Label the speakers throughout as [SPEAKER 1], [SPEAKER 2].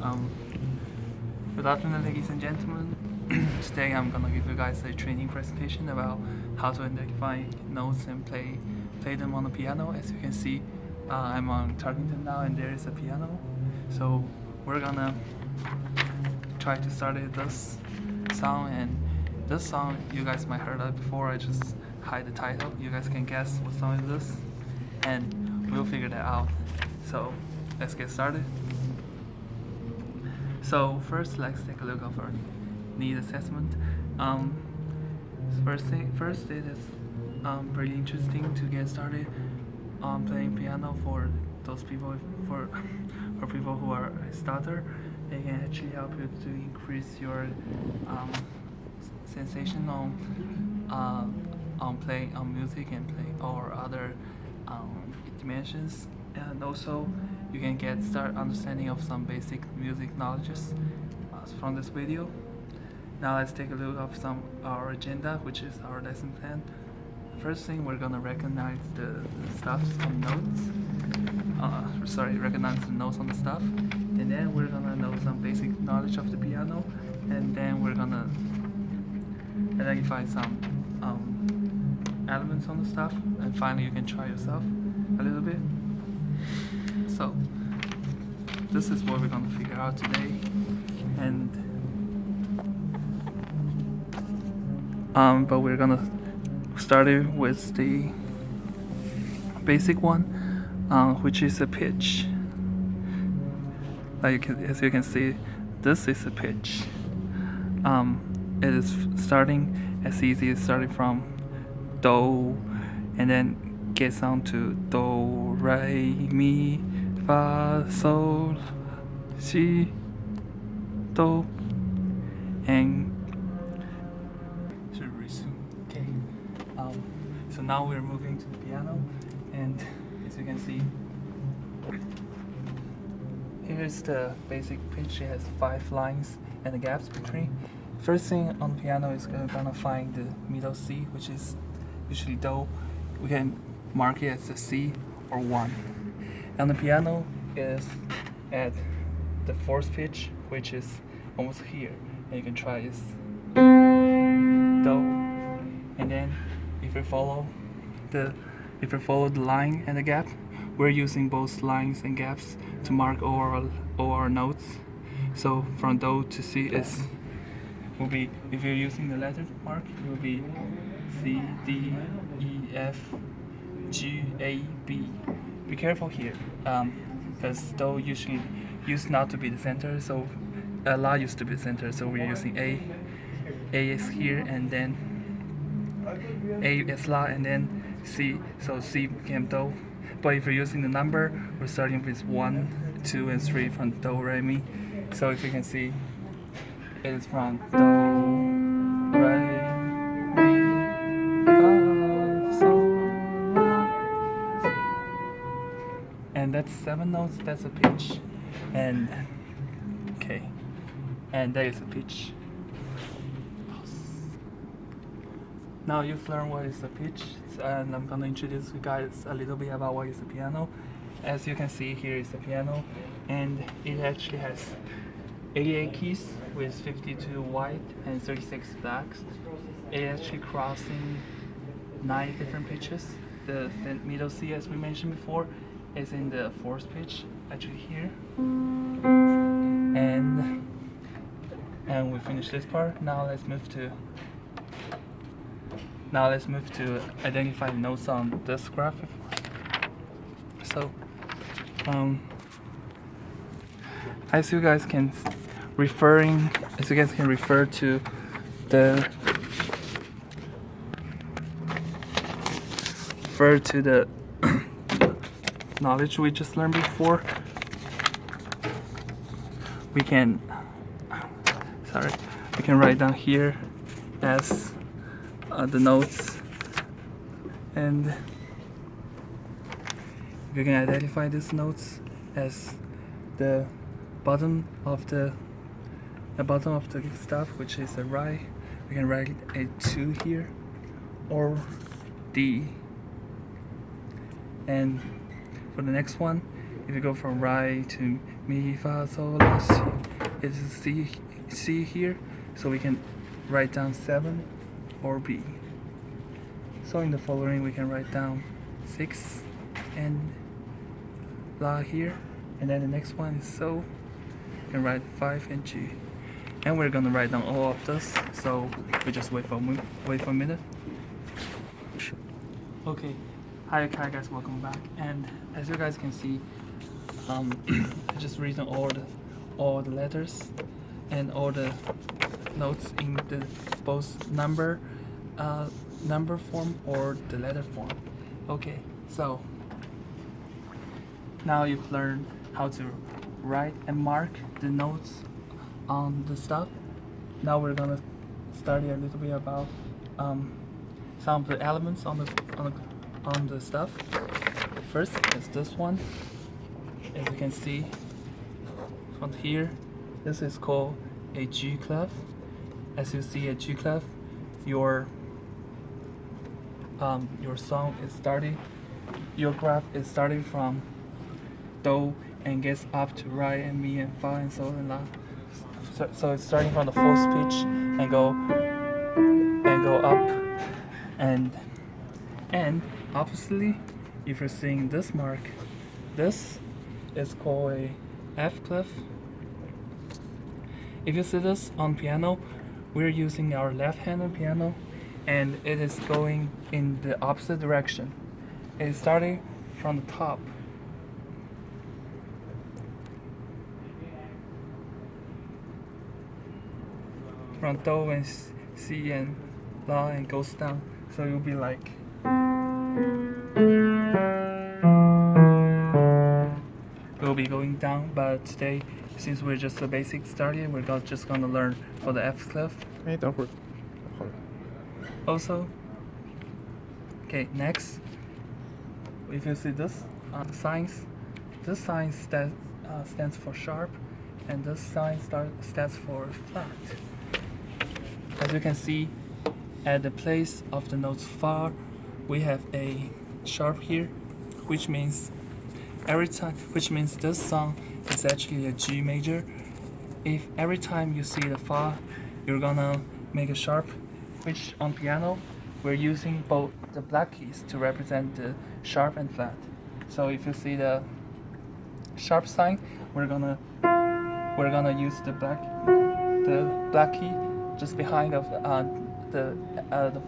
[SPEAKER 1] Um, Good afternoon, ladies and gentlemen. Today I'm gonna give you guys a training presentation about how to identify notes and play them on the piano. As you can see, I'm on Tarkington now, and there is a piano. So we're gonna try to start this song, and this song you guys might heard of before. I just hide the title. You guys can guess what song is this, and we'll figure that out. So let's get started. So first, let's take a look at our need assessment. First it is pretty interesting to get started playing piano for those people for people who are a starter. It can actually help you to increase your sensation on playing on music and play or other dimensions, and also you can start understanding of some basic music knowledges from this video. Now let's take a look at our agenda, which is our lesson plan. First thing, we're gonna recognize the stuff on notes. Recognize the notes on the stuff, and then we're gonna know some basic knowledge of the piano, and then we're gonna identify some elements on the stuff, and finally you can try yourself a little bit. So this is what we're gonna figure out today, and but we're gonna start it with the basic one, which is a pitch. As you can see, this is a pitch. It is starting as easy as starting from do, and then gets on to do, re, mi, fa, sol, si, do, and should resume. Okay. So now we're moving to the piano, and as you can see, here's the basic pitch. It has 5 lines and the gaps between. First thing on the piano is gonna find the middle C, which is usually do. We can mark it as a C or 1. And the piano is at the 4th pitch, which is almost here. And you can try this do. And then if you follow the line and the gap, we're using both lines and gaps to mark all our notes. So from do to C will be, if you're using the letter mark, it will be C, D, E, F, G, A, B. Be careful here, because do usually used not to be the center, so La used to be the center, so we're using A. A is here, and then A is La, and then C, so C became do. But if you're using the number, we're starting with 1, 2, and 3 from do, re, mi. So if you can see, it is from do, re, mi, fa, sol, la. And that's 7 notes. That's a pitch, and okay, and there is a pitch. Now you've learned what is a pitch, and I'm gonna introduce you guys a little bit about what is a piano. As you can see, here is a piano, and it actually has 88 keys with 52 white and 36 blacks. It's actually crossing 9 different pitches. The middle C, as we mentioned before, is in the 4th pitch, actually here. And we finished this part. Now let's move to identify notes on this graph. So, as you guys can refer to the knowledge we just learned before, we can write down here as the notes, and you can identify these notes as the bottom of the stuff, which is a right. We can write a 2 here, or D. And for the next one, if you go from right to mi, fa, sol, la, si, it is C here, so we can write down 7 or B. So in the following, we can write down 6 and La here, and then the next one is So. We can write 5 and G. And we're gonna write down all of this, so we just wait for a minute. Okay, hi guys, welcome back. And as you guys can see, I just written all the letters and all the notes in the both number form or the letter form. Okay, so now you've learned how to write and mark the notes on the stuff. Now we're gonna study a little bit about some of the elements on the stuff. First is this one. As you can see from here, this is called a G clef. As you see a G clef, your song is starting, your graph is starting from Do and gets up to Re and Mi and Fa and Sol and La. So it's starting from the fourth pitch and go up, and oppositely, if you're seeing this mark, this is called a F clef. If you see this on piano, we're using our left-handed piano, and it is going in the opposite direction. It is starting from the top. From Do and Si and La, and goes down. So you'll be like. We'll be going down, but today, since we're just a basic starting, we're just gonna learn for the F clef.
[SPEAKER 2] Hey, 等会儿，好了。
[SPEAKER 1] Also, okay, next, if you see this signs, this sign stands for sharp, and this sign stands for flat. As you can see, at the place of the notes Fa, we have a sharp here, which means this song is actually a G major. If every time you see the Fa, you're gonna make a sharp, which on piano, we're using both the black keys to represent the sharp and flat. So if you see the sharp sign, we're gonna use the black key just behind of the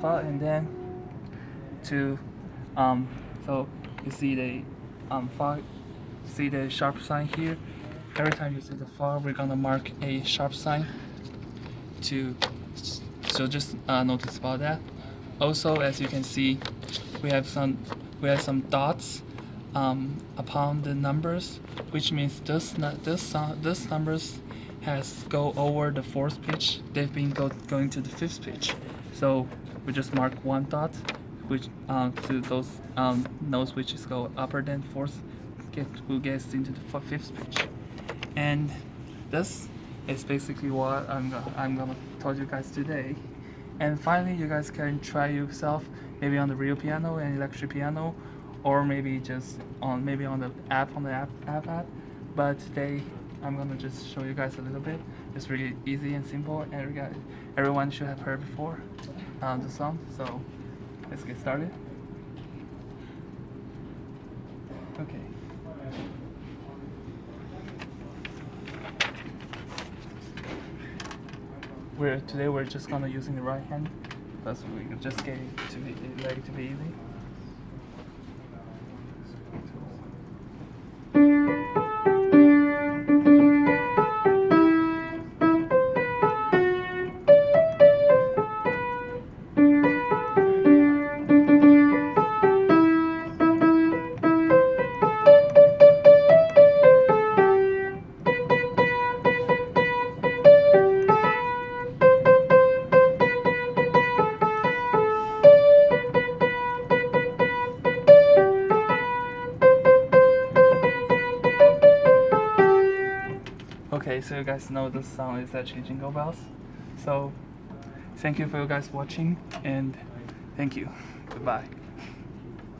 [SPEAKER 1] Fa, and then so you see the Fa, see the sharp sign here. Every time you see the Fa, we're gonna mark a sharp sign so just notice about that. Also, as you can see, we have some dots upon the numbers, which means this numbers has go over the fourth pitch. They've been going to the fifth pitch. So we just mark one dot, which to those notes which is go upper than fourth, who gets into the fifth pitch. And this is basically what I'm gonna tell you guys today. And finally, you guys can try yourself maybe on the real piano and electric piano, or maybe just on the app But today I'm gonna just show you guys a little bit. It's really easy and simple, and everyone should have heard before the song. So let's get started. Okay. Today we're just gonna using the right hand, because we just get it to be easy. Okay, so you guys know this song is actually Jingle Bells. So thank you for you guys watching, and thank you. Goodbye.